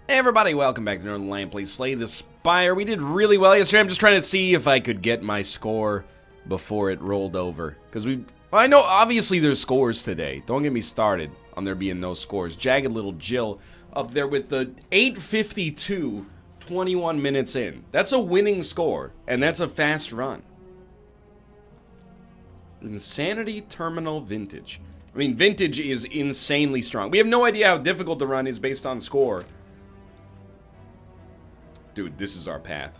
Hey everybody, welcome back to Northernlion Plays Slay the Spire. We did really well yesterday. I'm just trying to see if I could get my score before it rolled over. Because I know obviously there's scores today. Don't get me started on there being no scores. Jagged Little Jill up there with the 8:52, 21 minutes in. That's a winning score, and that's a fast run. Insanity Terminal Vintage. I mean, Vintage is insanely strong. We have no idea how difficult the run is based on score. Dude, this is our path.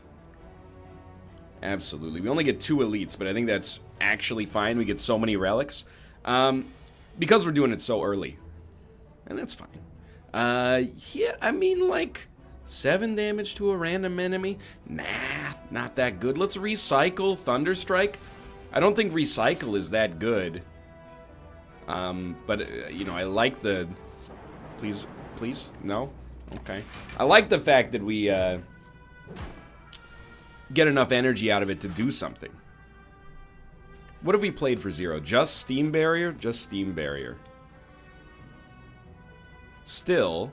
Absolutely. We only get 2 elites, but I think that's actually fine. We get so many relics. Because we're doing it so early. And that's fine. Yeah, I mean, like, 7 damage to a random enemy? Nah, not that good. Let's recycle Thunderstrike. I don't think recycle is that good. But, you know, I like the... Please? No? Okay. I like the fact that we, get enough energy out of it to do something. What have we played for 0? Just Steam Barrier? Just Steam Barrier. Still,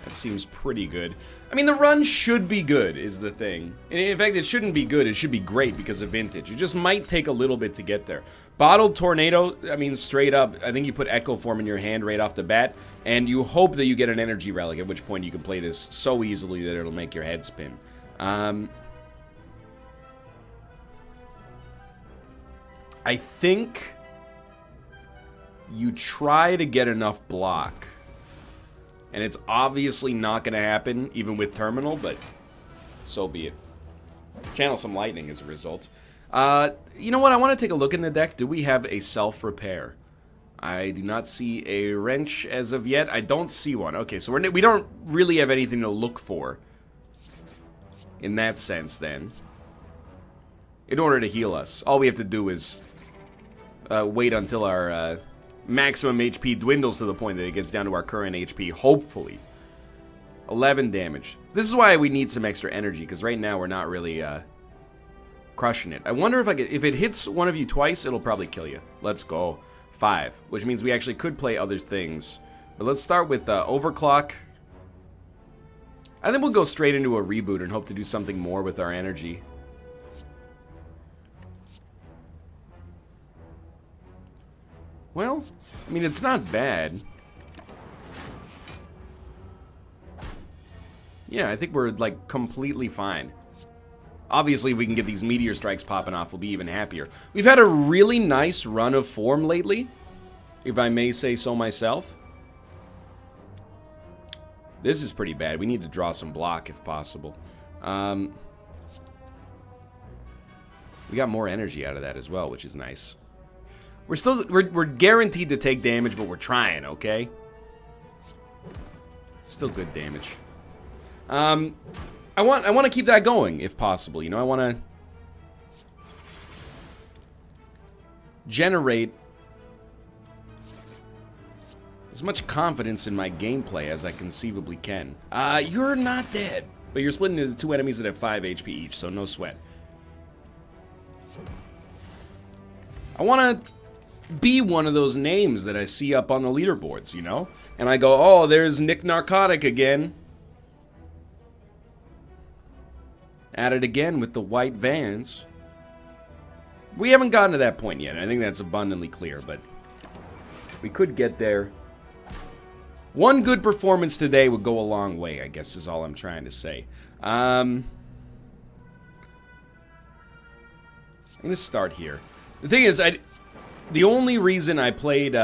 that seems pretty good. I mean, the run should be good, is the thing. In fact, it shouldn't be good, it should be great because of Vintage. It just might take a little bit to get there. Bottled Tornado, I mean, straight up, I think you put Echo Form in your hand right off the bat, and you hope that you get an Energy Relic, at which point you can play this so easily that it'll make your head spin. I think you try to get enough block. And it's obviously not going to happen, even with Terminal, but so be it. Channel some lightning as a result. You know what? I want to take a look in the deck. Do we have a self-repair? I do not see a wrench as of yet. I don't see one. Okay, so we don't really have anything to look for. In that sense, then. In order to heal us. All we have to do is wait until our... maximum HP dwindles to the point that it gets down to our current HP, hopefully. 11 damage. This is why we need some extra energy, because right now we're not really crushing it. I wonder if it hits one of you twice, it'll probably kill you. Let's go. 5, which means we actually could play other things. But let's start with Overclock. I think we'll go straight into a reboot and hope to do something more with our energy. Well, I mean, it's not bad. Yeah, I think we're, like, completely fine. Obviously, if we can get these meteor strikes popping off, we'll be even happier. We've had a really nice run of form lately, if I may say so myself. This is pretty bad. We need to draw some block, if possible. We got more energy out of that as well, which is nice. We're guaranteed to take damage, but we're trying, okay? Still good damage. I want to keep that going, if possible. You know, I want to generate as much confidence in my gameplay as I conceivably can. You're not dead, but you're splitting into 2 enemies that have 5 HP each, so no sweat. I want to be one of those names that I see up on the leaderboards, you know? And I go, oh, there's Nick Narcotic again. At it again with the white Vans. We haven't gotten to that point yet. I think that's abundantly clear, but we could get there. One good performance today would go a long way, I guess is all I'm trying to say. I'm going to start here. The thing is, the only reason I played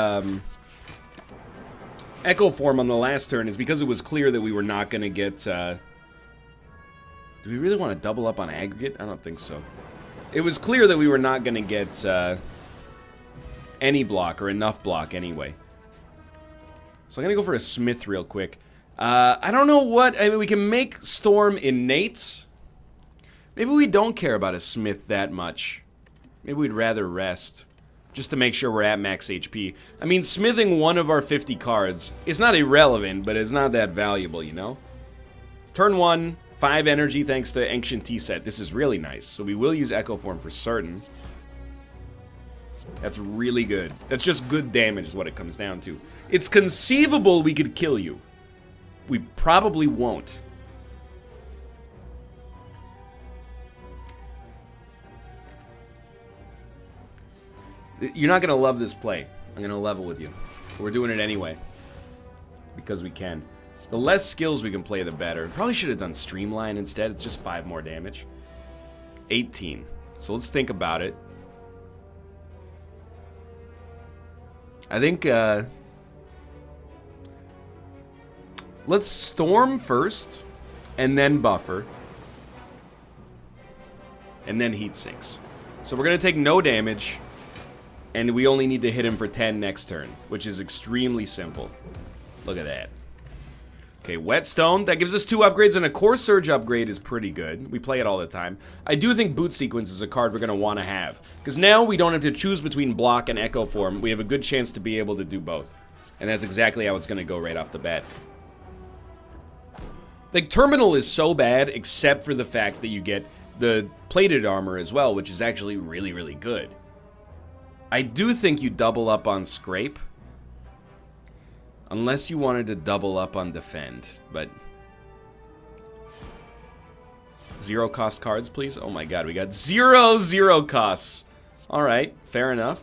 Echo Form on the last turn is because it was clear that we were not going to get... do we really want to double up on aggregate? I don't think so. It was clear that we were not going to get any block or enough block anyway. So I'm going to go for a Smith real quick. I don't know what... I mean, we can make Storm innate. Maybe we don't care about a Smith that much. Maybe we'd rather rest. Just to make sure we're at max HP. I mean, smithing one of our 50 cards is not irrelevant, but it's not that valuable, you know? Turn 1, 5 energy thanks to Ancient Tea Set. This is really nice. So we will use Echo Form for certain. That's really good. That's just good damage is what it comes down to. It's conceivable we could kill you. We probably won't. You're not going to love this play. I'm going to level with you. We're doing it anyway. Because we can. The less skills we can play, the better. Probably should have done Streamline instead. It's just 5 more damage. 18. So let's think about it. I think, let's Storm first, and then Buffer. And then Heat Sinks. So we're going to take no damage. And we only need to hit him for 10 next turn, which is extremely simple. Look at that. Okay, Whetstone. That gives us 2 upgrades, and a Core Surge upgrade is pretty good. We play it all the time. I do think Boot Sequence is a card we're going to want to have. Because now we don't have to choose between Block and Echo Form. We have a good chance to be able to do both. And that's exactly how it's going to go right off the bat. Like, Terminal is so bad, except for the fact that you get the Plated Armor as well, which is actually really, really good. I do think you double up on Scrape. Unless you wanted to double up on Defend, but... 0 cost cards, please? Oh my god, we got 0 costs. Alright, fair enough.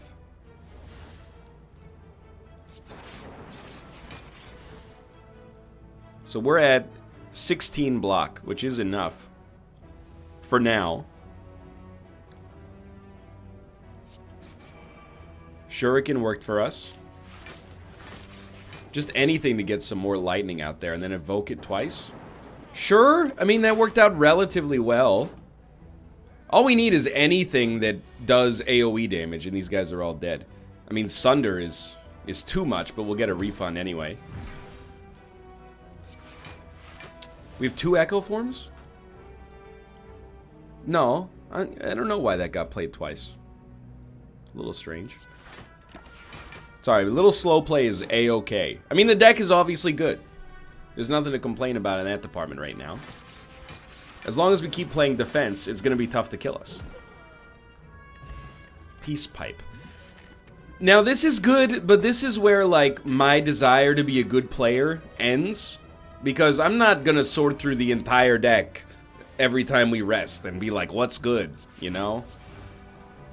So we're at 16 block, which is enough. For now. Shuriken worked for us. Just anything to get some more lightning out there and then evoke it twice. Sure, I mean, that worked out relatively well. All we need is anything that does AoE damage, and these guys are all dead. I mean, Sunder is too much, but we'll get a refund anyway. We have 2 Echo Forms? No, I don't know why that got played twice. A little strange. Sorry, a little slow play is A-okay. I mean, the deck is obviously good. There's nothing to complain about in that department right now. As long as we keep playing defense, it's going to be tough to kill us. Peace Pipe. Now, this is good, but this is where, like, my desire to be a good player ends. Because I'm not going to sort through the entire deck every time we rest and be like, what's good, you know?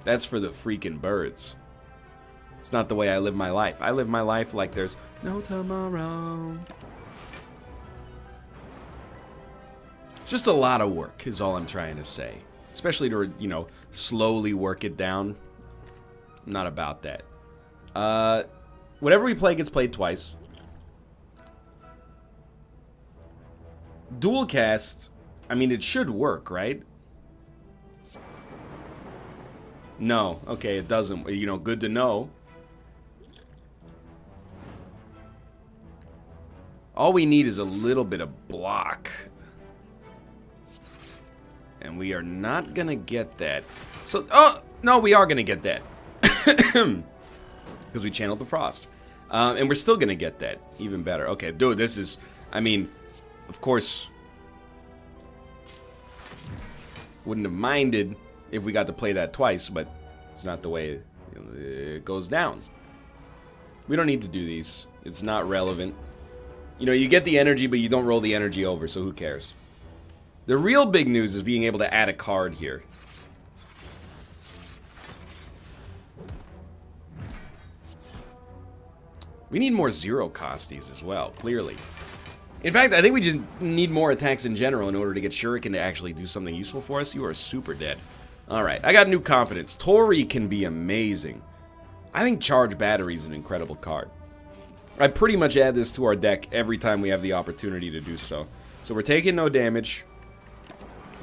That's for the freaking birds. It's not the way I live my life. I live my life like there's no tomorrow. It's just a lot of work is all I'm trying to say. Especially to, you know, slowly work it down. I'm not about that. Whatever we play gets played twice. Dual cast, I mean, it should work, right? No. Okay, it doesn't. You know, good to know. All we need is a little bit of block. And we are not going to get that. So, oh, no, we are going to get that. Because we channeled the Frost. And we're still going to get that. Even better. Okay, dude, this is, I mean, of course, wouldn't have minded if we got to play that twice, but it's not the way it goes down. We don't need to do these. It's not relevant. You know, you get the energy, but you don't roll the energy over, so who cares? The real big news is being able to add a card here. We need more 0 costies as well, clearly. In fact, I think we just need more attacks in general in order to get Shuriken to actually do something useful for us. You are super dead. Alright, I got new confidence. Tori can be amazing. I think Charge Battery is an incredible card. I pretty much add this to our deck every time we have the opportunity to do so. So we're taking no damage.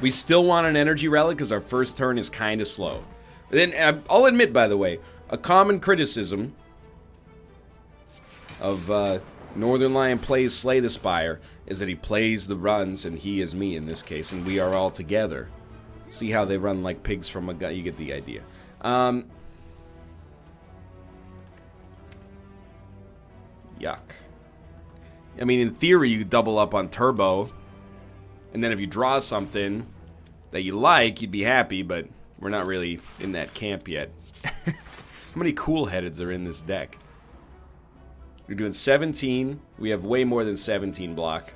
We still want an energy relic because our first turn is kind of slow. Then I'll admit, by the way, a common criticism of Northernlion plays Slay the Spire is that he plays the runs, and he is me in this case, and we are all together. See how they run like pigs from a gun? You get the idea. Yuck. I mean, in theory, you double up on Turbo, and then if you draw something that you like, you'd be happy, but we're not really in that camp yet. How many cool headeds are in this deck? We're doing 17. We have way more than 17 block.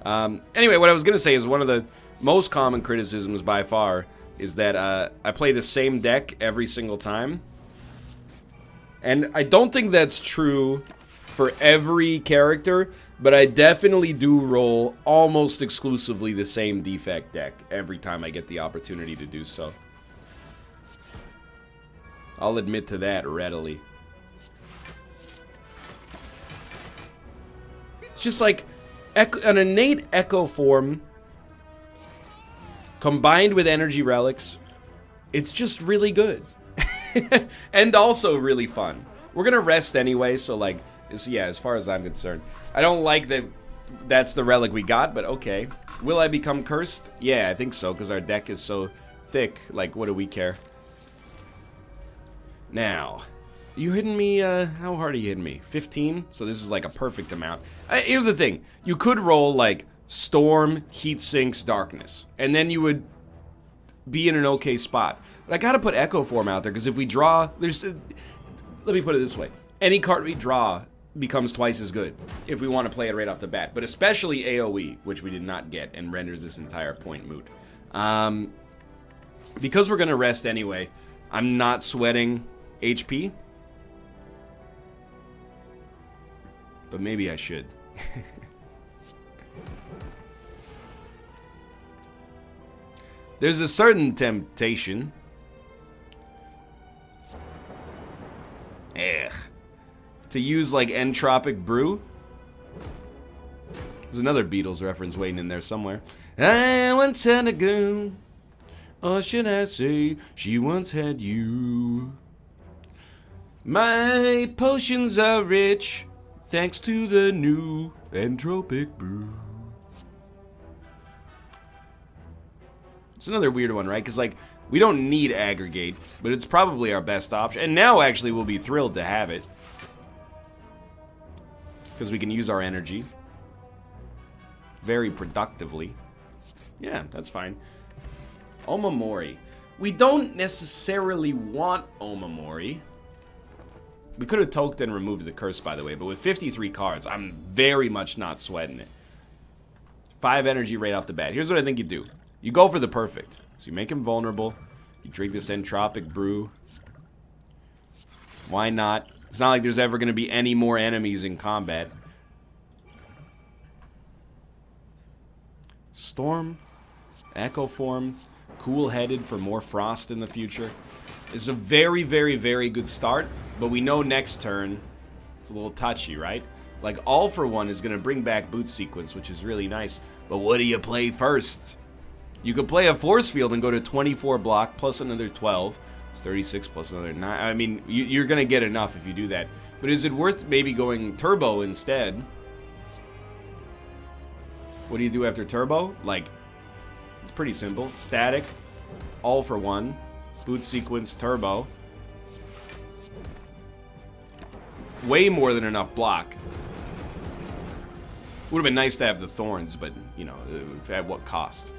Anyway, what I was going to say is one of the most common criticisms by far is that I play the same deck every single time. And I don't think that's true for every character, but I definitely do roll almost exclusively the same defect deck every time I get the opportunity to do so. I'll admit to that readily. It's just like an innate echo form combined with energy relics. It's just really good. And also really fun. We're gonna rest anyway, so like, yeah, as far as I'm concerned. I don't like that that's the relic we got, but okay. Will I become cursed? Yeah, I think so, because our deck is so thick. Like, what do we care? Now, you hitting me, how hard are you hitting me? 15? So this is like a perfect amount. Here's the thing. You could roll like Storm, Heat Sinks, Darkness, and then you would be in an okay spot. But I gotta put Echo Form out there, because if we draw, let me put it this way. Any card we draw becomes twice as good if we want to play it right off the bat. But especially AoE, which we did not get, and renders this entire point moot. Because we're gonna rest anyway, I'm not sweating HP. But maybe I should. There's a certain temptation. To use like Entropic Brew. There's another Beatles reference waiting in there somewhere. I once had a girl, or should I say, she once had you. My potions are rich, thanks to the new Entropic Brew. It's another weird one, right? Because like, we don't need aggregate, but it's probably our best option. And now actually we'll be thrilled to have it. Because we can use our energy very productively. Yeah, that's fine. Omamori. We don't necessarily want Omamori. We could have toked and removed the curse, by the way, but with 53 cards, I'm very much not sweating it. 5 energy right off the bat. Here's what I think you do. You go for the perfect. So you make him vulnerable. You drink this Entropic Brew. Why not? It's not like there's ever going to be any more enemies in combat. Storm. Echo Form. Cool-headed for more frost in the future. It's a very, very, very good start. But we know next turn, it's a little touchy, right? Like, All for One is going to bring back Boot Sequence, which is really nice. But what do you play first? You could play a Force Field and go to 24 block plus another 12. It's 36 plus another 9. I mean, you're going to get enough if you do that. But is it worth maybe going Turbo instead? What do you do after Turbo? Like, it's pretty simple. Static, All for One, Boot Sequence, Turbo. Way more than enough block. Would have been nice to have the Thorns, but, you know, at what cost?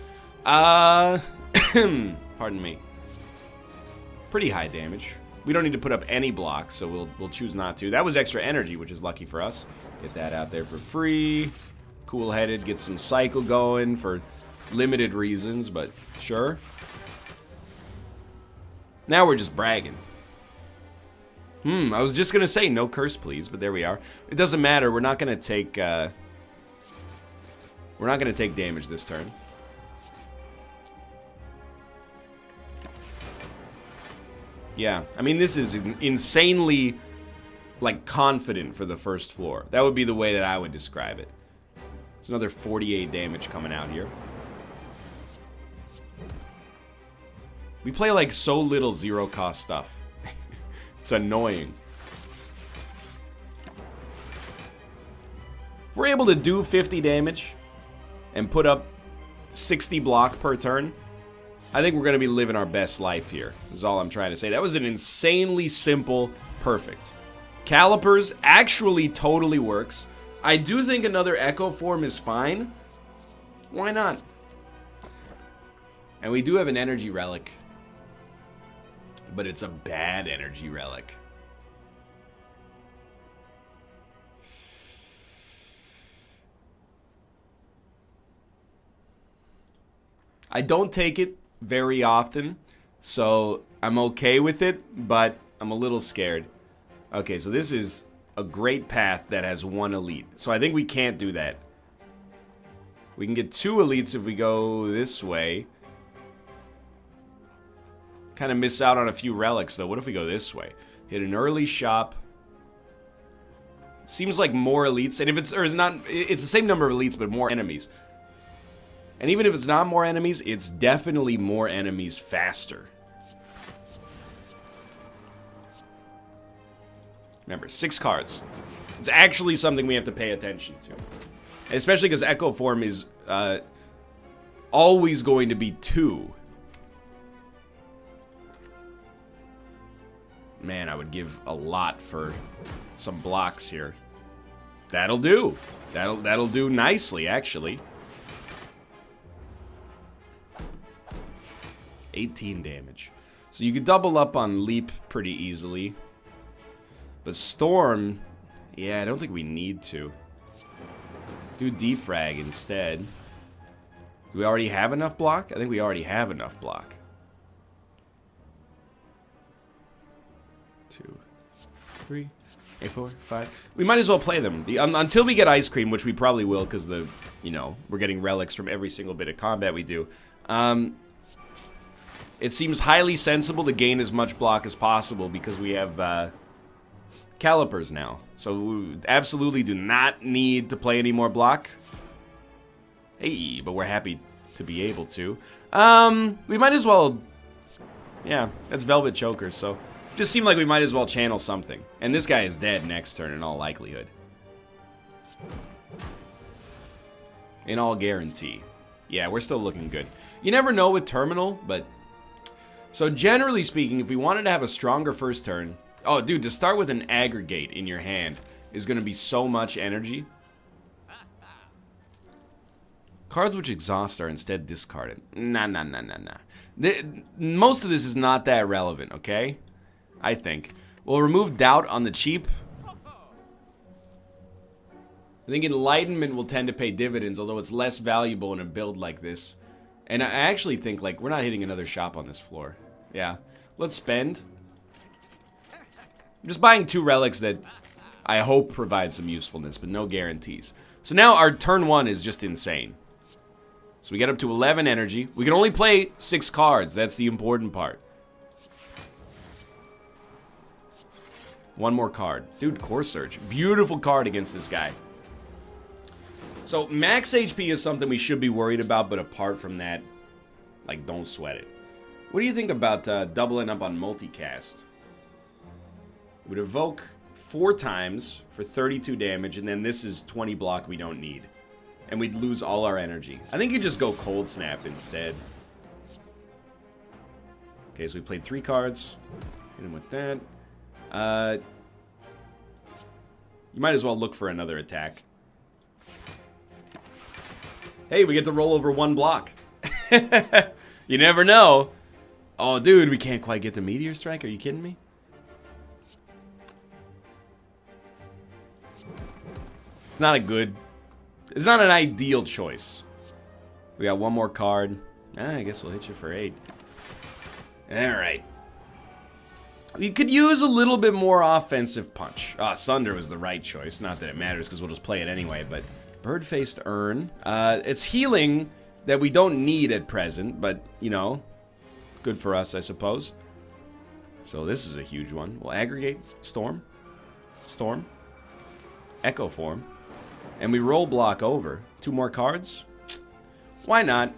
Pardon me. Pretty high damage. We don't need to put up any blocks, so we'll choose not to. That was extra energy, which is lucky for us. Get that out there for free. Cool-headed, get some cycle going for limited reasons, but sure. Now we're just bragging. I was just gonna say no curse, please, but there we are. It doesn't matter. We're not gonna take damage this turn. Yeah, I mean, this is insanely, like, confident for the first floor. That would be the way that I would describe it. It's another 48 damage coming out here. We play, like, so little zero-cost stuff. It's annoying. If we're able to do 50 damage and put up 60 block per turn, I think we're going to be living our best life here, is all I'm trying to say. That was an insanely simple perfect. Calipers actually totally works. I do think another Echo Form is fine. Why not? And we do have an energy relic. But it's a bad energy relic. I don't take it very often, so I'm okay with it, but I'm a little scared. Okay, so this is a great path that has 1 elite. So I think we can't do that. We can get 2 elites if we go this way. Kind of miss out on a few relics, though. What if we go this way? Hit an early shop. Seems like more elites, and if it's not, it's the same number of elites, but more enemies. And even if it's not more enemies, it's definitely more enemies faster. Remember, 6 cards. It's actually something we have to pay attention to. Especially because Echo Form is always going to be 2. Man, I would give a lot for some blocks here. That'll do. That'll do nicely, actually. 18 damage. So you could double up on Leap pretty easily. But Storm, yeah, I don't think we need to. Do Defrag instead. Do we already have enough block? I think we already have enough block. 2, 3, 4, 5. We might as well play them until we get Ice Cream, which we probably will, because we're getting relics from every single bit of combat we do. It seems highly sensible to gain as much block as possible because we have calipers now. So we absolutely do not need to play any more block. Hey, but we're happy to be able to. We might as well. Yeah, that's Velvet Choker, so just seemed like we might as well channel something. And this guy is dead next turn in all likelihood. In all guarantee. Yeah, we're still looking good. You never know with Terminal, but... So generally speaking, if we wanted to have a stronger first turn... Oh, dude, to start with an Aggregate in your hand is going to be so much energy. Cards which exhaust are instead discarded. Nah. Most of this is not that relevant, okay? I think. We'll remove Doubt on the cheap. I think Enlightenment will tend to pay dividends, although it's less valuable in a build like this. And I actually think, like, we're not hitting another shop on this floor. Yeah. Let's spend. I'm just buying 2 relics that I hope provide some usefulness, but no guarantees. So now our turn 1 is just insane. So we get up to 11 energy. We can only play 6 cards. That's the important part. 1 more card. Dude, Core Surge. Beautiful card against this guy. So max HP is something we should be worried about, but apart from that, like, don't sweat it. What do you think about doubling up on multicast? It would evoke 4 times for 32 damage, and then this is 20 block we don't need. And we'd lose all our energy. I think you just go Cold Snap instead. Okay, so we played 3 cards. Hit him with that. You might as well look for another attack. Hey, we get to roll over 1 block. You never know. Oh, dude, we can't quite get the Meteor Strike. Are you kidding me? It's not a good... It's not an ideal choice. We got 1 more card. I guess we'll hit you for 8. Alright. We could use a little bit more offensive punch. Sunder was the right choice. Not that it matters, because we'll just play it anyway, but... Bird-faced Urn. It's healing that we don't need at present, but, you know, good for us, I suppose. So this is a huge one. We'll aggregate Storm. Storm. Echo Form. And we roll block over. 2 more cards? Why not?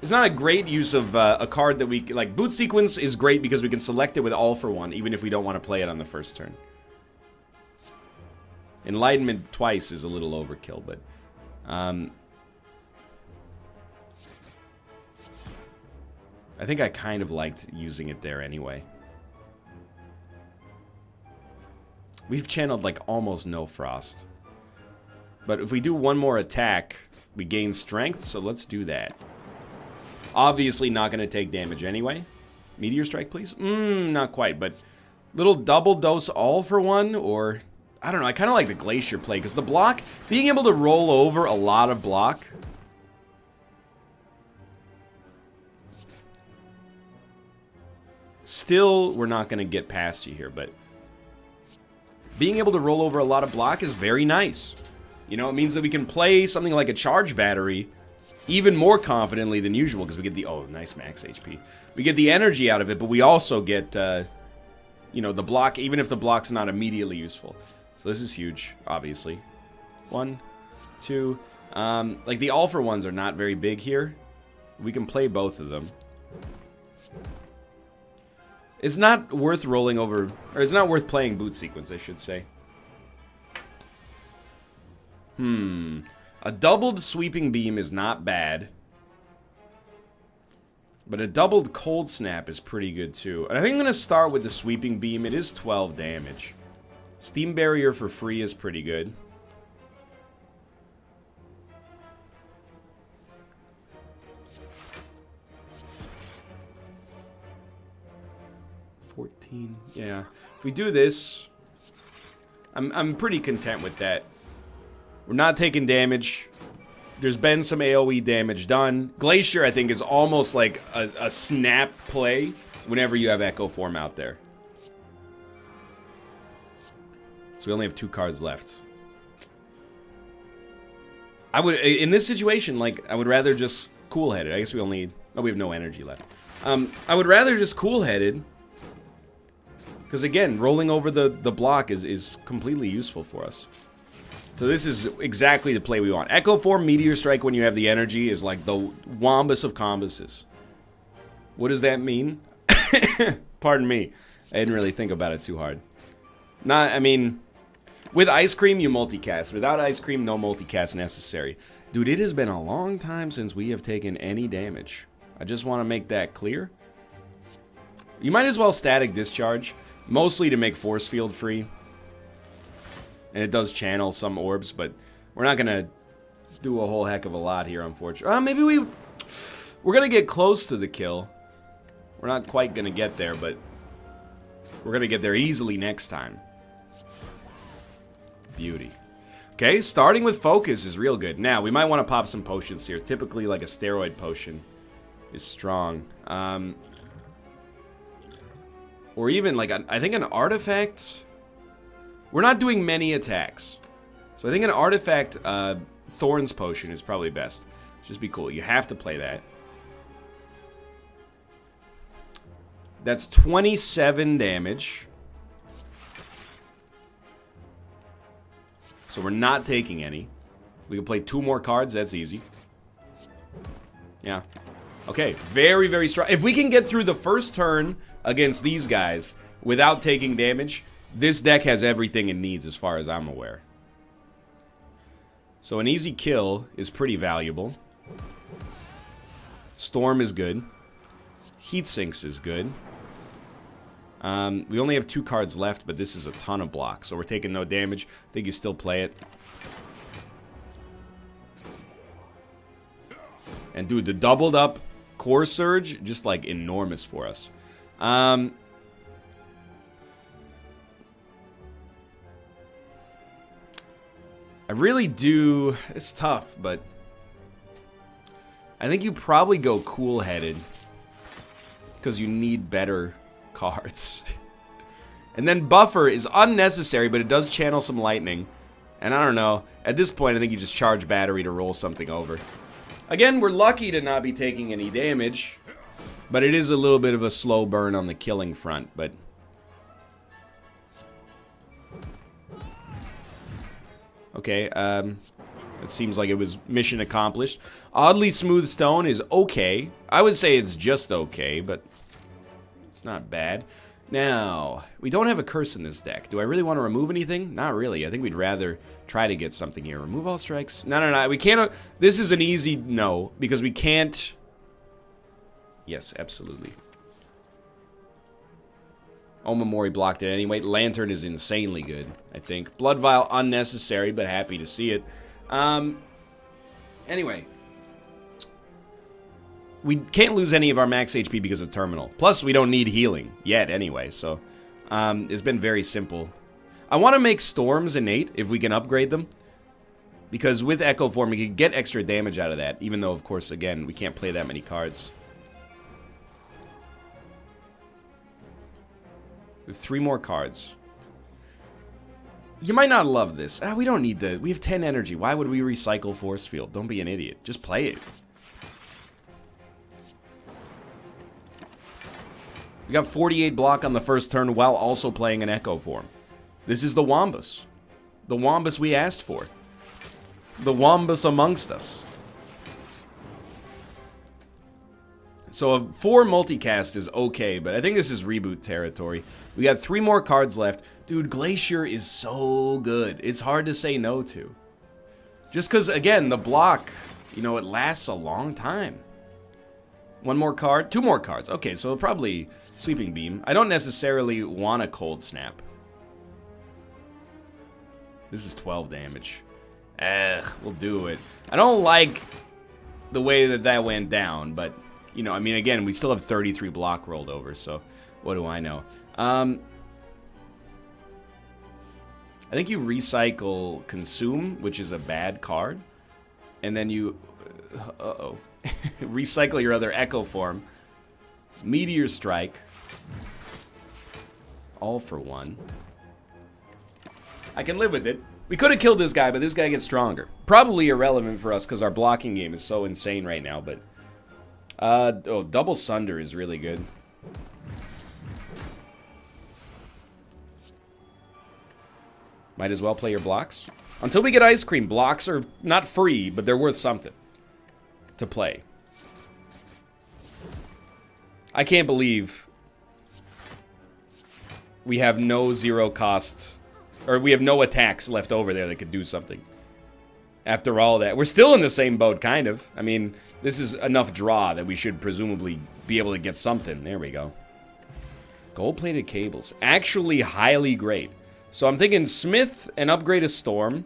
It's not a great use of a card that we... Like, Boot Sequence is great because we can select it with All for One, even if we don't want to play it on the first turn. Enlightenment twice is a little overkill, but... I think I kind of liked using it there anyway. We've channeled, like, almost no Frost. But if we do 1 more attack, we gain strength, so let's do that. Obviously not going to take damage anyway. Meteor Strike, please? Not quite, but little double dose all for one, or I don't know. I kind of like the Glacier play because the block, being able to roll over a lot of block. Still, we're not going to get past you here, but being able to roll over a lot of block is very nice. You know, it means that we can play something like a Charge Battery even more confidently than usual because we get the, oh, nice max HP. We get the energy out of it, but we also get, you know, the block, even if the block's not immediately useful. So this is huge, obviously. 1, 2. Like, the all-for-ones are not very big here. We can play both of them. It's not worth rolling over, or it's not worth playing Boot Sequence, I should say. A doubled Sweeping Beam is not bad. But a doubled Cold Snap is pretty good too. And I think I'm going to start with the Sweeping Beam. It is 12 damage. Steam Barrier for free is pretty good. Yeah. If we do this, I'm pretty content with that. We're not taking damage. There's been some AoE damage done. Glacier, I think, is almost like a snap play whenever you have Echo Form out there. So we only have 2 cards left. I would, in this situation, like, I would rather just cool-headed. I guess we only, oh, we have no energy left. I would rather just cool-headed. Because again, rolling over the block is completely useful for us. So this is exactly the play we want. Echo Form Meteor Strike when you have the energy is like the wombus of combuses. What does that mean? Pardon me. I didn't really think about it too hard. I mean, with Ice Cream, you multicast. Without Ice Cream, no multicast necessary. Dude, it has been a long time since we have taken any damage. I just want to make that clear. You might as well Static Discharge. Mostly to make Force Field free. And it does channel some orbs, but we're not going to do a whole heck of a lot here, unfortunately. Maybe we're going to get close to the kill. We're not quite going to get there, but we're going to get there easily next time. Beauty. Okay, starting with Focus is real good. Now, we might want to pop some potions here. Typically, like a Steroid Potion is strong. Or even, like, I think an Artifact. We're not doing many attacks. So I think an Artifact Thorns Potion is probably best. Just be cool. You have to play that. That's 27 damage. So we're not taking any. We can play 2 more cards. That's easy. Yeah. Okay. Very, very strong. If we can get through the first turn against these guys without taking damage, this deck has everything it needs as far as I'm aware. So an easy kill is pretty valuable. Storm is good. Heat Sinks is good. We only have 2 cards left, but this is a ton of blocks, so we're taking no damage. I think you still play it. And dude, the doubled up Core Surge, just like enormous for us. I really do. It's tough, but I think you probably go cool-headed because you need better cards. And then Buffer is unnecessary, but it does channel some lightning. And I don't know. At this point, I think you just charge Battery to roll something over. Again, we're lucky to not be taking any damage, but it is a little bit of a slow burn on the killing front, but okay, it seems like it was mission accomplished. Oddly Smooth Stone is okay. I would say it's just okay, but it's not bad. Now, we don't have a curse in this deck. Do I really want to remove anything? Not really. I think we'd rather try to get something here. Remove all strikes? No. We can't. This is an easy no, because we can't. Yes, absolutely. Omamori blocked it anyway. Lantern is insanely good, I think. Blood Vial, unnecessary, but happy to see it. Anyway. we can't lose any of our max HP because of Terminal. Plus, we don't need healing yet anyway, so it's been very simple. I want to make Storms innate if we can upgrade them. Because with Echo Form, we can get extra damage out of that. Even though, of course, again, we can't play that many cards. We have 3 more cards. You might not love this. We don't need to. We have 10 energy. Why would we recycle Force Field? Don't be an idiot. Just play it. We got 48 block on the first turn while also playing an Echo Form. This is the Wombus. The Wombus we asked for. The Wombus amongst us. So a 4 multicast is okay, but I think this is reboot territory. We got 3 more cards left. Dude, Glacier is so good. It's hard to say no to. Just because, again, the block, you know, it lasts a long time. 1 more card? 2 more cards. Okay, so probably Sweeping Beam. I don't necessarily want a Cold Snap. This is 12 damage. We'll do it. I don't like the way that that went down, but, you know, I mean, again, we still have 33 block rolled over, so what do I know? I think you recycle Consume, which is a bad card, and then you, recycle your other Echo Form, Meteor Strike, all for 1. I can live with it. We could have killed this guy, but this guy gets stronger. Probably irrelevant for us because our blocking game is so insane right now, but... Double Sunder is really good. Might as well play your blocks. Until we get Ice Cream, blocks are not free, but they're worth something to play. I can't believe we have no 0 costs... Or we have no attacks left over there that could do something. After all that. We're still in the same boat, kind of. I mean, this is enough draw that we should presumably be able to get something. There we go. Gold-plated cables. Actually highly great. So I'm thinking Smith and upgrade a Storm.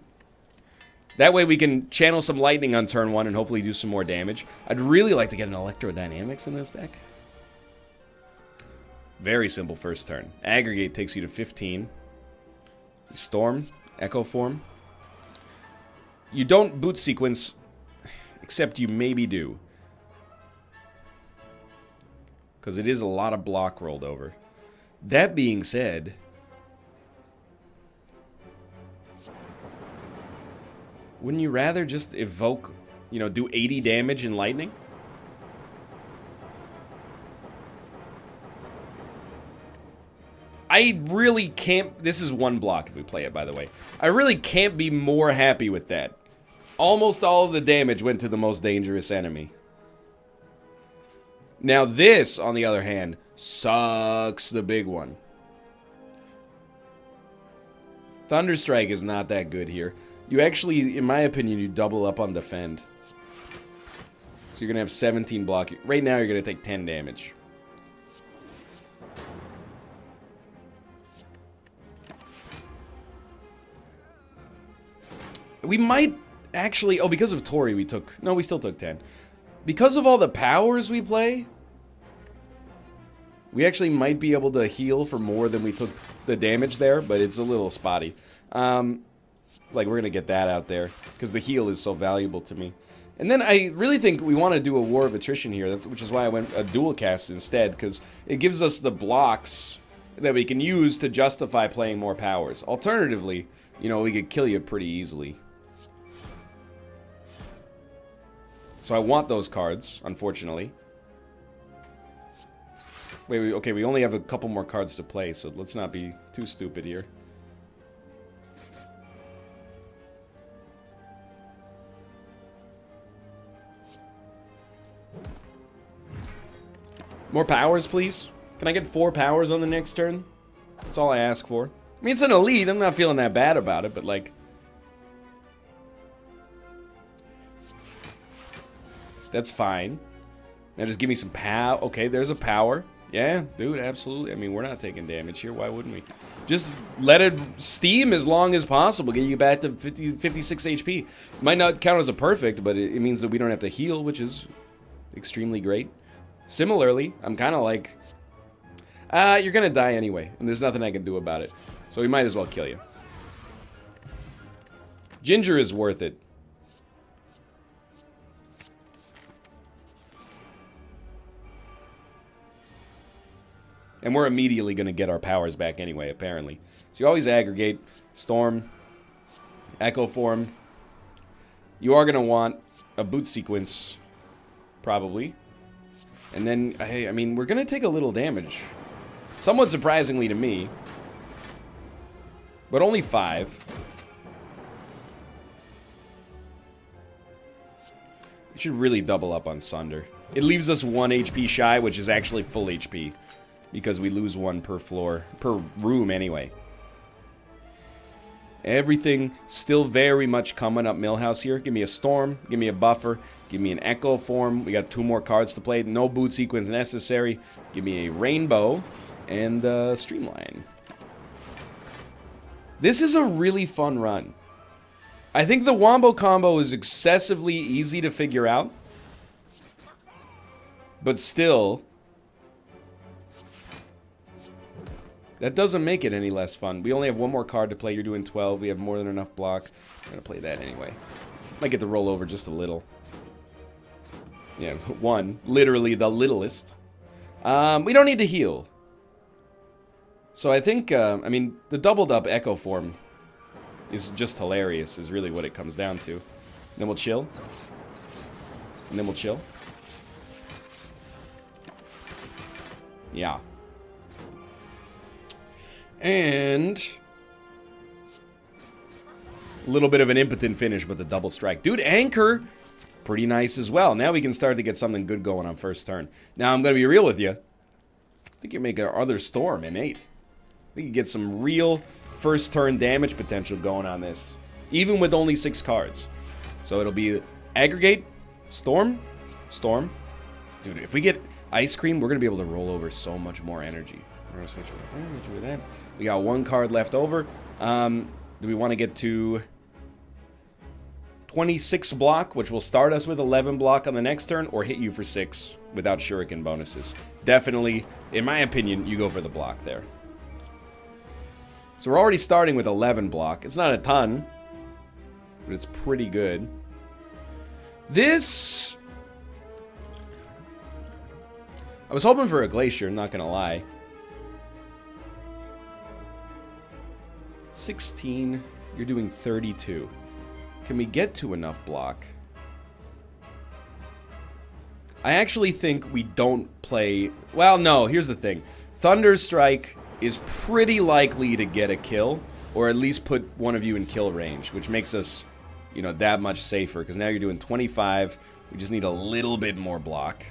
That way we can channel some lightning on turn 1 and hopefully do some more damage. I'd really like to get an Electrodynamics in this deck. Very simple first turn. Aggregate takes you to 15. Storm, Echo Form. You don't boot sequence, except you maybe do. Because it is a lot of block rolled over. That being said, wouldn't you rather just evoke, you know, do 80 damage in lightning? I really can't... This is 1 block if we play it, by the way. I really can't be more happy with that. Almost all of the damage went to the most dangerous enemy. Now this, on the other hand, sucks the big one. Thunderstrike is not that good here. You actually, in my opinion, you double up on defend. So you're going to have 17 block. Right now you're going to take 10 damage. We might actually... Oh, because of Tori we took... No, we still took 10. Because of all the powers we play, we actually might be able to heal for more than we took the damage there, but it's a little spotty. Like, we're going to get that out there, because the heal is so valuable to me. And then I really think we want to do a War of Attrition here, which is why I went a dual cast instead, because it gives us the blocks that we can use to justify playing more powers. Alternatively, you know, we could kill you pretty easily. So I want those cards, unfortunately. Wait, okay, we only have a couple more cards to play, so let's not be too stupid here. More powers, please? Can I get 4 powers on the next turn? That's all I ask for. I mean, it's an elite. I'm not feeling that bad about it, but like... That's fine. Now just give me some power. Okay, there's a power. Yeah, dude, absolutely. I mean, we're not taking damage here. Why wouldn't we? Just let it steam as long as possible. Get you back to 56 HP. Might not count as a perfect, but it means that we don't have to heal, which is extremely great. Similarly, I'm kind of like, you're going to die anyway, and there's nothing I can do about it. So we might as well kill you. Ginger is worth it. And we're immediately going to get our powers back anyway, apparently. So you always aggregate. Storm. Echo Form. You are going to want a boot sequence, probably. And then, I mean, we're going to take a little damage. Somewhat surprisingly to me. But only 5. We should really double up on Sunder. It leaves us 1 HP shy, which is actually full HP. Because we lose 1 per floor, per room anyway. Everything still very much coming up Millhouse here. Give me a Storm, give me a Buffer, give me an Echo Form. We got 2 more cards to play. No boot sequence necessary. Give me a Rainbow and Streamline. This is a really fun run. I think the Wombo combo is excessively easy to figure out. But still, that doesn't make it any less fun. We only have 1 more card to play. You're doing 12. We have more than enough block. I'm going to play that anyway. Might get to roll over just a little. Yeah, 1. Literally the littlest. We don't need to heal. So I think, I mean, the doubled up Echo Form is just hilarious, is really what it comes down to. Then we'll chill. And then we'll chill. Yeah. And a little bit of an impotent finish with the double strike. Dude, Anchor, pretty nice as well. Now we can start to get something good going on first turn. Now, I'm going to be real with you. I think you make our other Storm innate. I think you get some real first turn damage potential going on this. Even with only 6 cards. So it'll be Aggregate, Storm, Storm. Dude, if we get Ice Cream, we're going to be able to roll over so much more energy. We're going to switch with that. We got 1 card left over. Do we want to get to 26 block, which will start us with 11 block on the next turn, or hit you for 6 without shuriken bonuses? Definitely, in my opinion, you go for the block there. So we're already starting with 11 block. It's not a ton, but it's pretty good. This, I was hoping for a Glacier, not gonna lie. 16, you're doing 32. Can we get to enough block? I actually think we don't play, well, no, here's the thing. Thunderstrike is pretty likely to get a kill, or at least put one of you in kill range, which makes us, you know, that much safer, because now you're doing 25. We just need a little bit more block.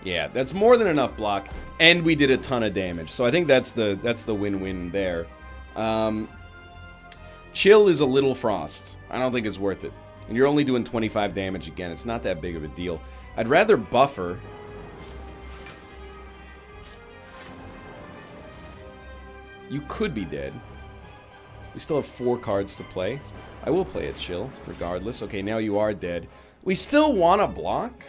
Yeah, that's more than enough block, and we did a ton of damage. So I think that's the win-win there. Chill is a little frost. I don't think it's worth it. And you're only doing 25 damage again. It's not that big of a deal. I'd rather buffer. You could be dead. We still have 4 cards to play. I will play a chill, regardless. Okay, now you are dead. We still want to block.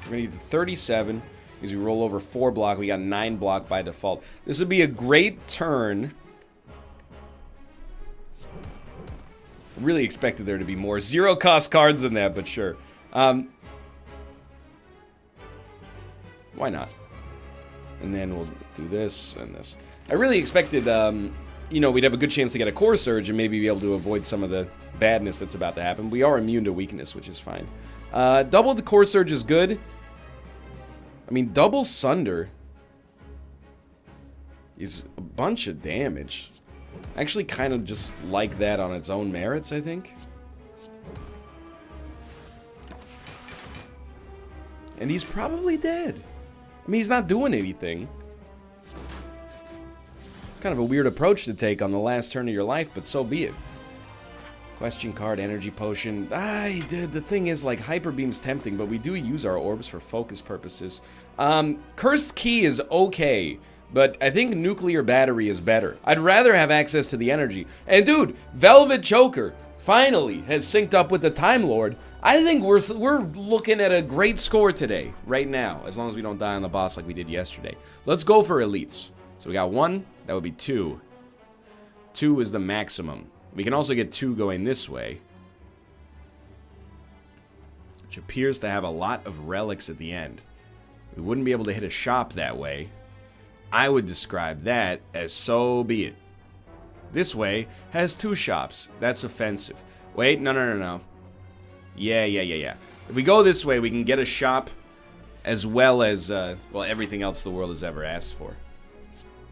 We're going to get to 37 because we roll over 4 block. We got 9 block by default. This would be a great turn. I really expected there to be more 0 cost cards than that, but sure. Why not? And then we'll do this and this. I really expected, you know, we'd have a good chance to get a Core Surge and maybe be able to avoid some of the badness that's about to happen. We are immune to weakness, which is fine. Double the Core Surge is good. I mean, double Sunder is a bunch of damage. I actually kind of just like that on its own merits, I think. And he's probably dead. I mean, he's not doing anything. It's kind of a weird approach to take on the last turn of your life, but so be it. Question card, energy potion. The thing is, like, Hyper Beam's tempting, but we do use our orbs for focus purposes. Cursed Key is okay, but I think Nuclear Battery is better. I'd rather have access to the energy. And dude, Velvet Choker finally has synced up with the Time Lord. I think we're looking at a great score today, right now, as long as we don't die on the boss like we did yesterday. Let's go for elites. So we got 1, that would be 2. 2 is the maximum. We can also get 2 going this way, which appears to have a lot of relics at the end. We wouldn't be able to hit a shop that way. I would describe that as so be it. This way has 2 shops. That's offensive. Wait, no. Yeah. If we go this way, we can get a shop as well as, well, everything else the world has ever asked for.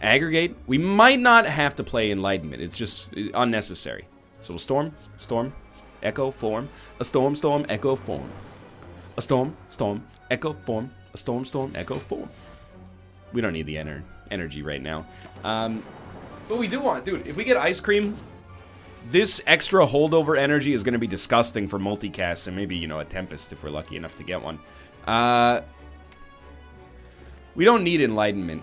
Aggregate. We might not have to play Enlightenment. It's just unnecessary. So we'll storm, echo, form. A storm, echo, form. A storm, echo, form. A storm, echo, form. We don't need the energy right now. But we do want, dude, if we get Ice Cream, this extra holdover energy is going to be disgusting for multicast and maybe, you know, a Tempest if we're lucky enough to get one. We don't need Enlightenment.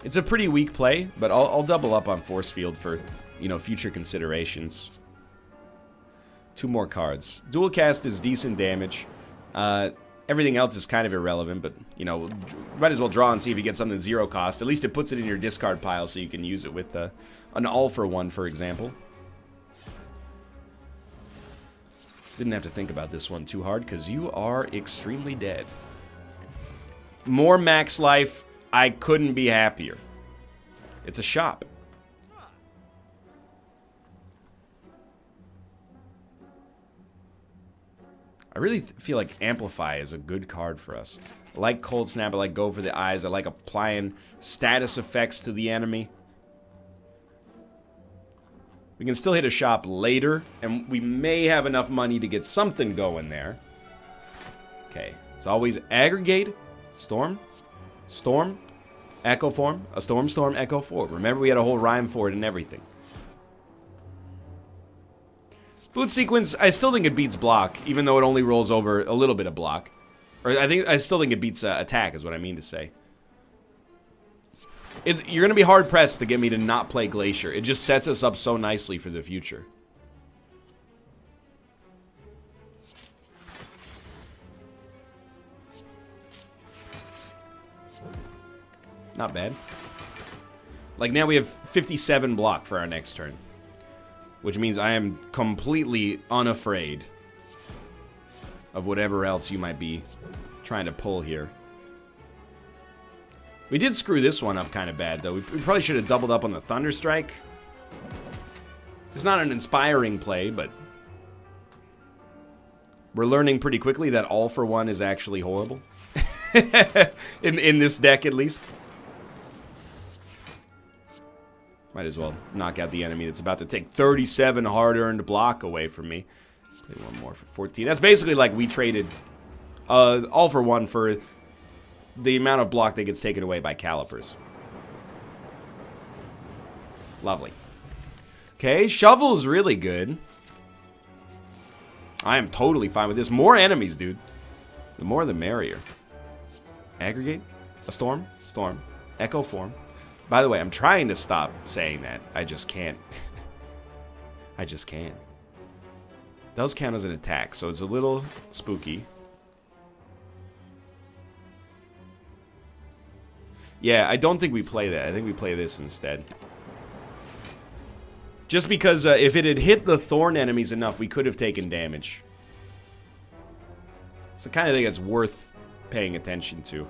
It's a pretty weak play, but I'll double up on Force Field for, you know, future considerations. 2 more cards. Dual cast is decent damage. Everything else is kind of irrelevant, but, you know, might as well draw and see if you get something 0 cost. At least it puts it in your discard pile so you can use it with an all-for-one, for example. Didn't have to think about this one too hard, because you are extremely dead. More max life. I couldn't be happier. It's a shop. I really feel like Amplify is a good card for us. I like Cold Snap, I like Go for the Eyes, I like applying status effects to the enemy. We can still hit a shop later, and we may have enough money to get something going there. Okay, it's always aggregate, storm, echo form, a storm, echo form. Remember, we had a whole rhyme for it and everything. Boot sequence, I still think it beats block, even though it only rolls over a little bit of block. Or I still think it beats attack, is what I mean to say. You're gonna be hard pressed to get me to not play Glacier. It just sets us up so nicely for the future. Not bad. Like, now we have 57 block for our next turn. Which means I am completely unafraid of whatever else you might be trying to pull here. We did screw this one up kind of bad, though. We probably should have doubled up on the Thunderstrike. It's not an inspiring play, but we're learning pretty quickly that all for one is actually horrible. in this deck, at least. Might as well knock out the enemy that's about to take 37 hard-earned block away from me. Play one more for 14. That's basically like we traded all for one for the amount of block that gets taken away by Calipers. Lovely. Okay, Shovel's really good. I am totally fine with this. More enemies, dude. The more the merrier. Aggregate. A storm. Echo form. By the way, I'm trying to stop saying that. I just can't. I just can't. Does count as an attack, so it's a little spooky. Yeah, I don't think we play that. I think we play this instead. Just because if it had hit the thorn enemies enough, we could have taken damage. It's the kind of thing that's worth paying attention to.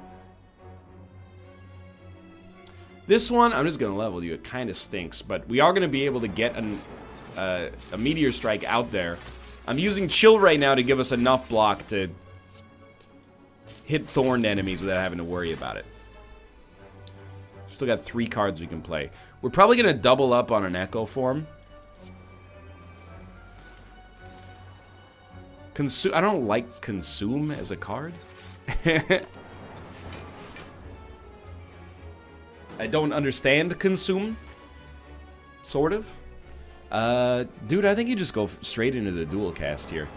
This one, I'm just going to level you. It kind of stinks, but we are going to be able to get a Meteor Strike out there. I'm using Chill right now to give us enough block to hit thorned enemies without having to worry about it. Still got 3 cards we can play. We're probably going to double up on an Echo form. I don't like Consume as a card. I don't understand Consume. Sort of. Dude, I think you just go straight into the dual cast here.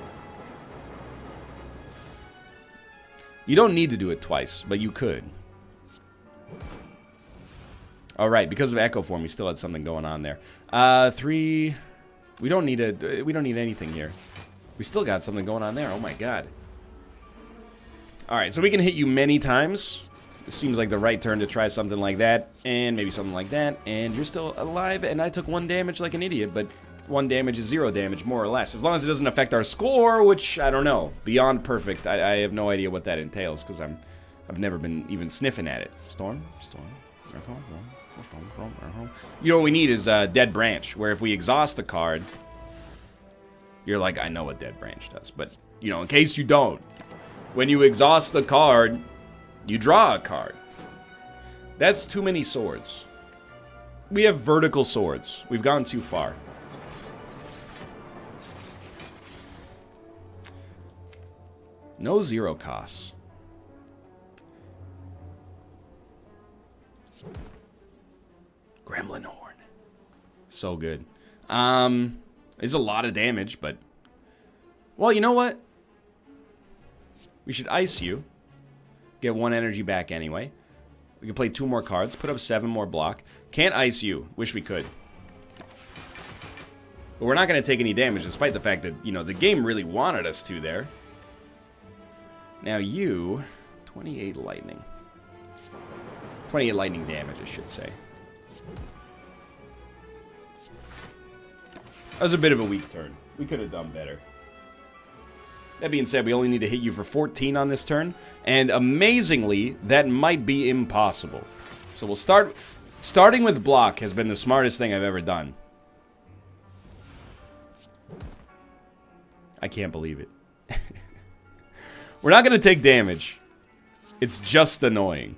You don't need to do it twice, but you could. Alright, because of Echo Form, we still had something going on there. 3... We don't need anything here. We still got something going on there. Oh my god. Alright, so we can hit you many times. It seems like the right turn to try something like that. And maybe something like that. And you're still alive. And I took 1 damage like an idiot. But 1 damage is 0 damage, more or less. As long as it doesn't affect our score, which, I don't know. Beyond perfect. I have no idea what that entails. Because I've never been even sniffing at it. Storm. You know what we need is Dead Branch, where if we exhaust the card, you're like, I know what Dead Branch does, but, you know, in case you don't, when you exhaust the card, you draw a card. That's too many swords. We have vertical swords. We've gone too far. No 0 costs. Gremlin Horn. So good. It's a lot of damage, but... Well, you know what? We should ice you. Get 1 energy back anyway. We can play 2 more cards. Put up 7 more block. Can't ice you. Wish we could. But we're not going to take any damage, despite the fact that, you know, the game really wanted us to there. Now you... 28 lightning. 28 lightning damage, I should say. That was a bit of a weak turn. We could have done better. That being said, we only need to hit you for 14 on this turn. And amazingly, that might be impossible. So we'll start... Starting with block has been the smartest thing I've ever done. I can't believe it. We're not going to take damage. It's just annoying.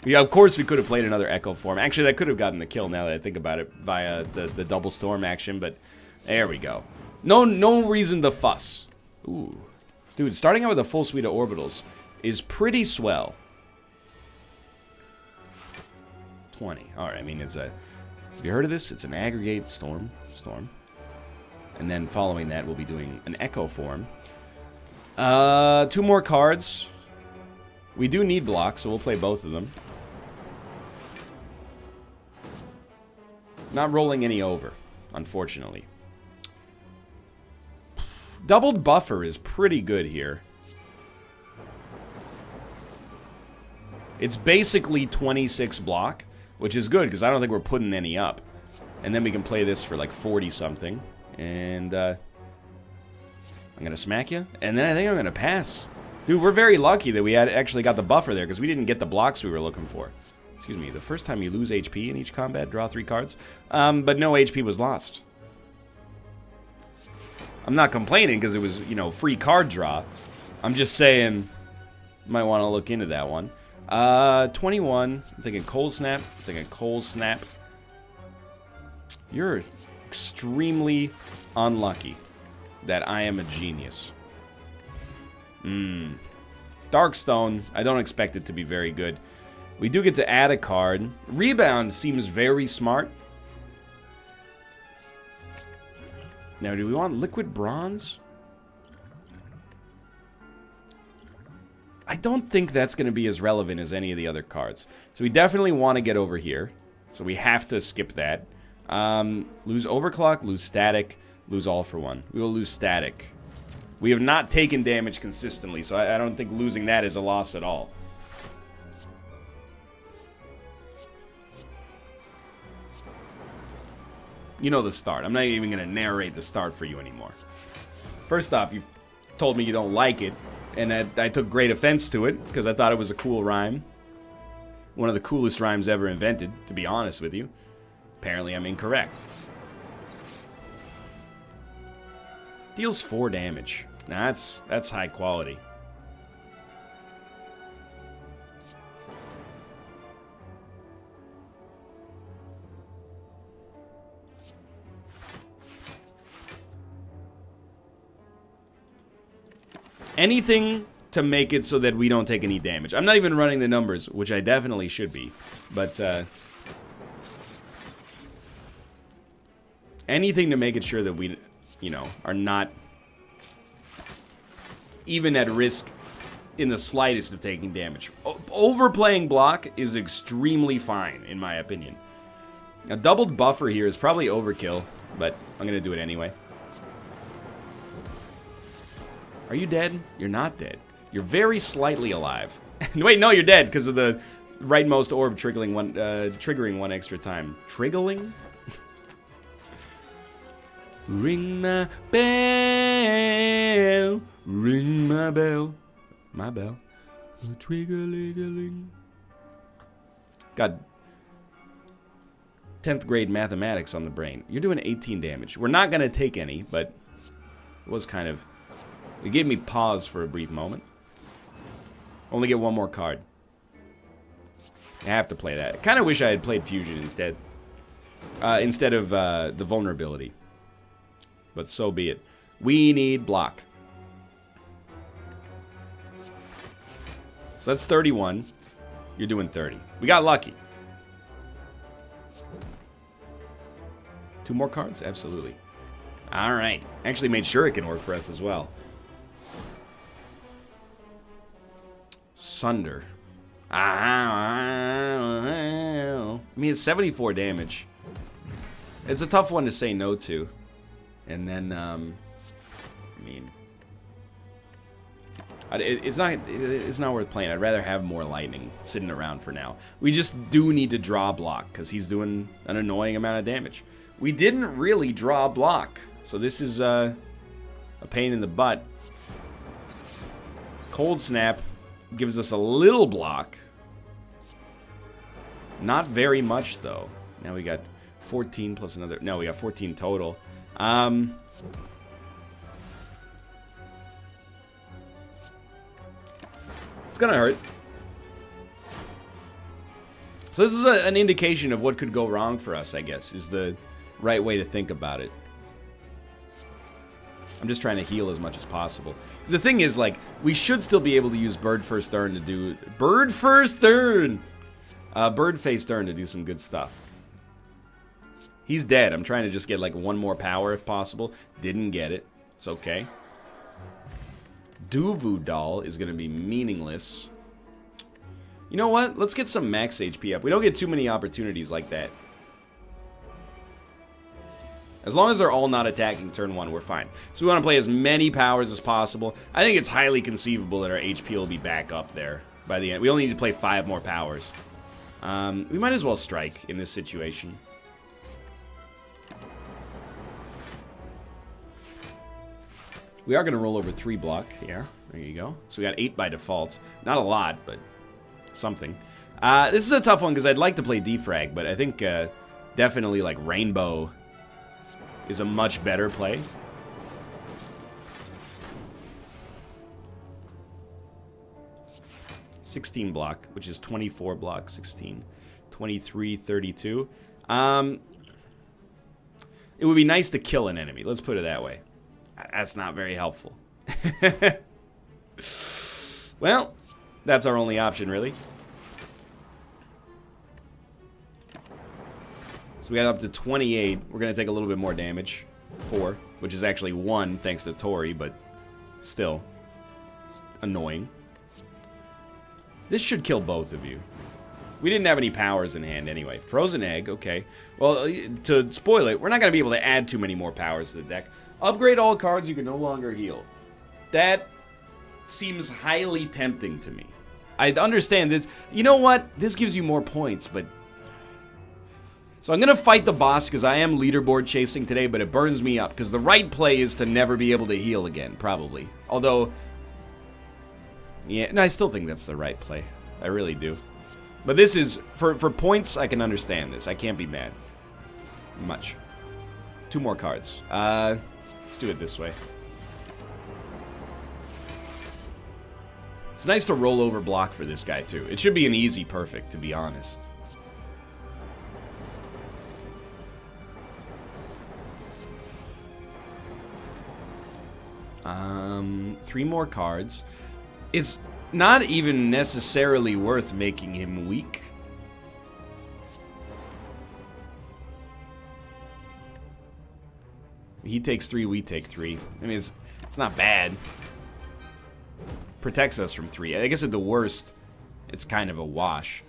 Yeah, of course we could have played another Echo Form. Actually, that could have gotten the kill now that I think about it via the double storm action, but there we go. No reason to fuss. Ooh. Dude, starting out with a full suite of orbitals is pretty swell. 20. Alright, I mean, it's a... Have you heard of this? It's an aggregate storm. And then following that, we'll be doing an Echo Form. 2 more cards. We do need blocks, so we'll play both of them. Not rolling any over, unfortunately. Doubled buffer is pretty good here. It's basically 26 block, which is good, because I don't think we're putting any up. And then we can play this for like 40-something. And, I'm gonna smack you. And then I think I'm gonna pass. Dude, we're very lucky that we had actually got the buffer there, because we didn't get the blocks we were looking for. Excuse me, the first time you lose HP in each combat, draw 3 cards. But no HP was lost. I'm not complaining because it was, you know, free card draw. I'm just saying, might want to look into that one. 21. I'm thinking Cold Snap. You're extremely unlucky that I am a genius. Darkstone. I don't expect it to be very good. We do get to add a card. Rebound seems very smart. Now, do we want Liquid Bronze? I don't think that's going to be as relevant as any of the other cards. So we definitely want to get over here. So we have to skip that. Lose Overclock, lose Static, lose All for One. We will lose Static. We have not taken damage consistently, so I don't think losing that is a loss at all. You know the start. I'm not even going to narrate the start for you anymore. First off, you told me you don't like it, and I took great offense to it, because I thought it was a cool rhyme. One of the coolest rhymes ever invented, to be honest with you. Apparently I'm incorrect. Deals 4 damage. Now that's high quality. Anything to make it so that we don't take any damage. I'm not even running the numbers, which I definitely should be. But, Anything to make it sure that we, you know, are not even at risk in the slightest of taking damage. Overplaying block is extremely fine, in my opinion. A doubled buffer here is probably overkill, but I'm going to do it anyway. Are you dead? You're not dead. You're very slightly alive. Wait, no, you're dead because of the rightmost orb triggering one extra time. Triggling? Ring my bell. Ring my bell. My bell. Trigger-ling-a-ling. Got 10th grade mathematics on the brain. You're doing 18 damage. We're not going to take any, but it was kind of... It gave me pause for a brief moment. Only get one more card. I have to play that. I kind of wish I had played Fusion instead. Instead of the vulnerability. But so be it. We need block. So that's 31. You're doing 30. We got lucky. 2 more cards? Absolutely. Alright. Actually made sure it can work for us as well. Sunder. I mean, it's 74 damage. It's a tough one to say no to. And then, I mean... It's not worth playing. I'd rather have more lightning sitting around for now. We just do need to draw block, because he's doing an annoying amount of damage. We didn't really draw block, so this is a pain in the butt. Cold Snap gives us a little block. Not very much, though. Now we got 14 plus another... No, we got 14 total. It's gonna hurt. So this is an indication of what could go wrong for us, I guess, is the right way to think about it. I'm just trying to heal as much as possible. Because the thing is, like, we should still be able to use Bird First Turn to do... Bird First Turn! Bird Face Turn to do some good stuff. He's dead. I'm trying to just get, like, one more power if possible. Didn't get it. It's okay. Duvu Doll is going to be meaningless. You know what? Let's get some max HP up. We don't get too many opportunities like that. As long as they're all not attacking turn 1, we're fine. So we want to play as many powers as possible. I think it's highly conceivable that our HP will be back up there by the end. We only need to play 5 more powers. We might as well strike in this situation. We are going to roll over 3 block here. There you go. So we got 8 by default. Not a lot, but something. This is a tough one because I'd like to play defrag, but I think definitely like Rainbow is a much better play. $16 block, which is 24 block, 16, 23, 32. It would be nice to kill an enemy. Let's put it that way. That's not very helpful. Well, that's our only option, really. So we got up to 28. We're going to take a little bit more damage. 4, which is actually 1 thanks to Tori, but still, it's annoying. This should kill both of you. We didn't have any powers in hand anyway. Frozen Egg, okay. Well, to spoil it, we're not going to be able to add too many more powers to the deck. Upgrade all cards you can no longer heal. That seems highly tempting to me. I understand this. You know what? This gives you more points, but... So I'm going to fight the boss because I am leaderboard chasing today, but it burns me up because the right play is to never be able to heal again, probably. Although... Yeah, no, I still think that's the right play. I really do. But this is... For points, I can understand this. I can't be mad. Much. 2 more cards. Let's do it this way. It's nice to roll over block for this guy, too. It should be an easy perfect, to be honest. Three more cards. It's not even necessarily worth making him weak. He takes 3, we take 3. I mean, it's not bad. Protects us from 3. I guess at the worst, it's kind of a wash.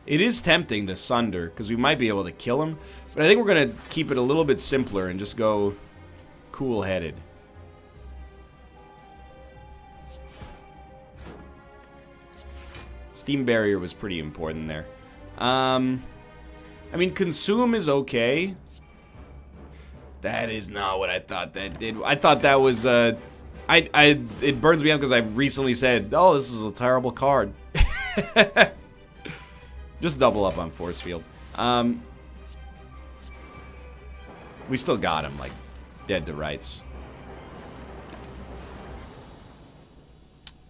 It is tempting to Sunder, because we might be able to kill him. But I think we're going to keep it a little bit simpler and just go cool-headed. Steam Barrier was pretty important there. I mean, Consume is okay. That is not what I thought that did. I thought that was, it burns me up because I recently said, oh, this is a terrible card. Just double up on Force Field. We still got him, like, dead to rights.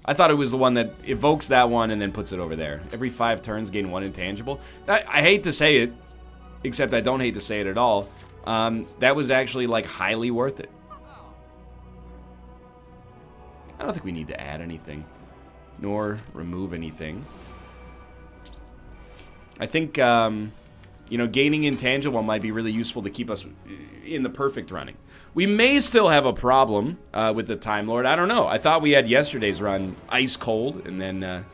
I thought it was the one that evokes that one and then puts it over there. Every 5 turns, gain 1 intangible. I hate to say it, except I don't hate to say it at all. That was actually, like, highly worth it. I don't think we need to add anything, nor remove anything. I think, you know, gaining intangible might be really useful to keep us in the perfect running. We may still have a problem with the Time Lord. I don't know. I thought we had yesterday's run ice cold, and then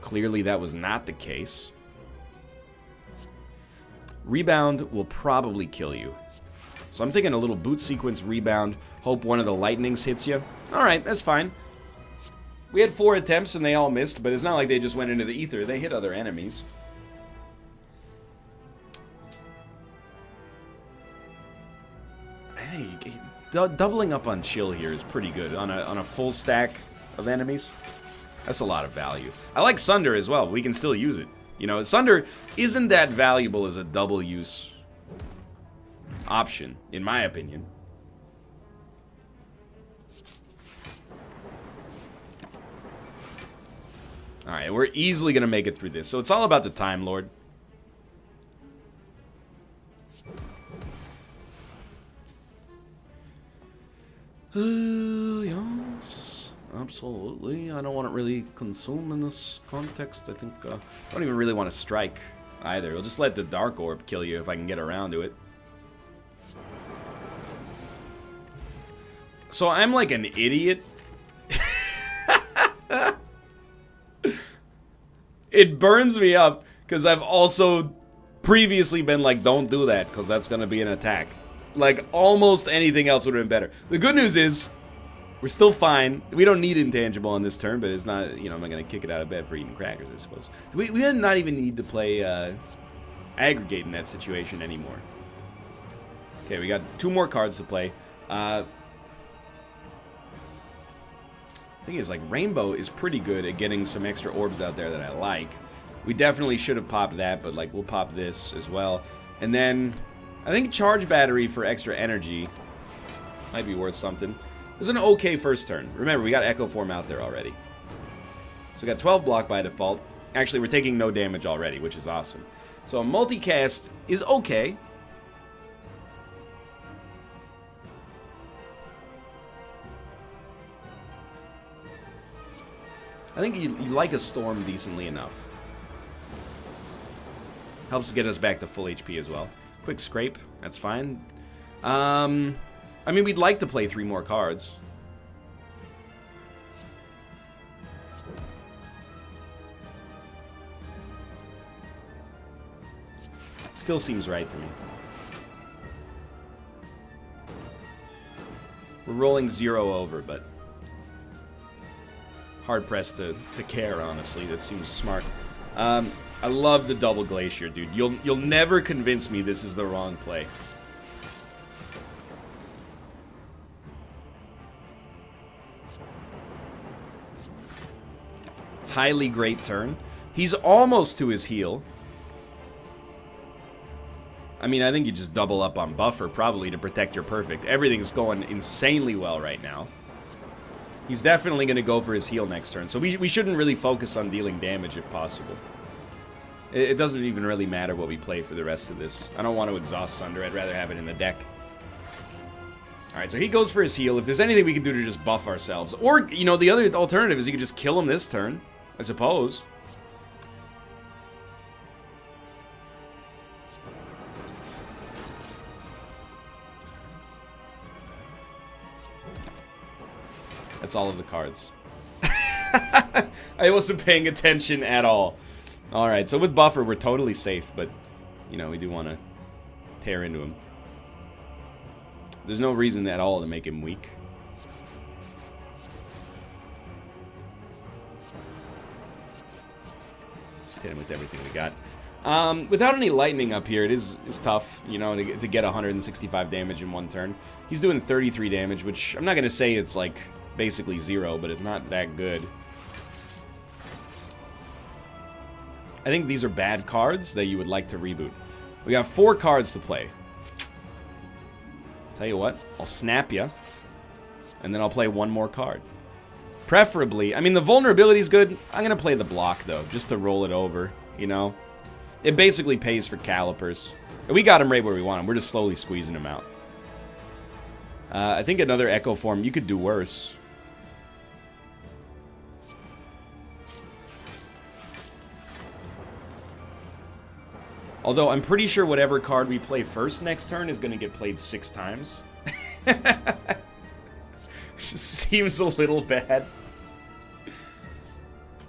clearly that was not the case. Rebound will probably kill you. So I'm thinking a little boot sequence rebound. Hope one of the lightnings hits you. Alright, that's fine. We had 4 attempts and they all missed, but it's not like they just went into the ether. They hit other enemies. Hey, doubling up on chill here is pretty good on a full stack of enemies. That's a lot of value. I like Sunder as well. We can still use it. You know, Sunder isn't that valuable as a double use option, in my opinion. Alright, we're easily going to make it through this. So it's all about the Time Lord. Yes, absolutely. I don't want to really consume in this context. I think I don't even really want to strike either. We'll just let the Dark Orb kill you if I can get around to it. So I'm like an idiot. It burns me up because I've also previously been like, don't do that because that's going to be an attack. Like, almost anything else would have been better. The good news is, we're still fine. We don't need intangible on this turn, but it's not, you know, I'm not going to kick it out of bed for eating crackers, I suppose. We did not even need to play Aggregate in that situation anymore. Okay, we got 2 more cards to play. Thing is, like, Rainbow is pretty good at getting some extra orbs out there that I like. We definitely should have popped that, but, like, we'll pop this as well. And then I think Charge Battery for extra energy might be worth something. It was an okay first turn. Remember, we got Echo Form out there already. So we got 12 block by default. Actually, we're taking no damage already, which is awesome. So a multicast is okay. I think you like a Storm decently enough. Helps get us back to full HP as well. Quick Scrape, that's fine. I mean, we'd like to play 3 more cards. Still seems right to me. We're rolling 0 over, but hard-pressed to care, honestly. That seems smart. I love the double Glacier, dude. You'll never convince me this is the wrong play. Highly great turn. He's almost to his heal. I mean, I think you just double up on Buffer, probably, to protect your Perfect. Everything's going insanely well right now. He's definitely going to go for his heal next turn, so we shouldn't really focus on dealing damage if possible. It doesn't even really matter what we play for the rest of this. I don't want to exhaust Sunder. I'd rather have it in the deck. Alright, so he goes for his heal. If there's anything we can do to just buff ourselves. Or, you know, the other alternative is you could just kill him this turn, I suppose. That's all of the cards. I wasn't paying attention at all. Alright, so with Buffer, we're totally safe, but, you know, we do want to tear into him. There's no reason at all to make him weak. Just hit him with everything we got. Without any lightning up here, it's tough, you know, to get 165 damage in one turn. He's doing 33 damage, which I'm not going to say it's, like, basically 0, but it's not that good. I think these are bad cards that you would like to reboot. We got 4 cards to play. Tell you what, I'll snap you, and then I'll play one more card. Preferably, I mean, the vulnerability is good. I'm going to play the block, though, just to roll it over, you know? It basically pays for calipers. We got him right where we want him. We're just slowly squeezing him out. I think another Echo Form, you could do worse. Although, I'm pretty sure whatever card we play first next turn is going to get played 6 times. Just seems a little bad.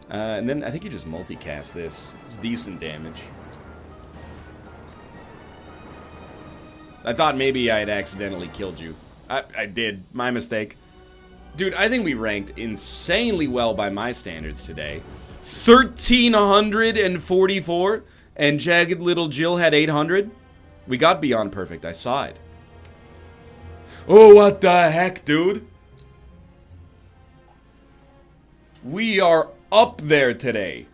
And then I think you just multicast this. It's decent damage. I thought maybe I had accidentally killed you. I did. My mistake. Dude, I think we ranked insanely well by my standards today. 1,344, and Jagged Little Jill had 800. We got beyond perfect. I saw it. Oh, what the heck, dude? We are up there today.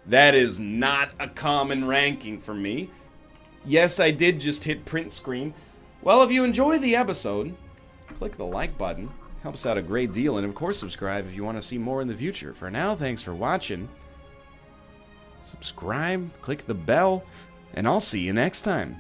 That is not a common ranking for me. Yes, I did just hit print screen. Well, if you enjoyed the episode, click the like button. Helps out a great deal. And of course, subscribe if you want to see more in the future. For now, thanks for watching. Subscribe, click the bell, and I'll see you next time.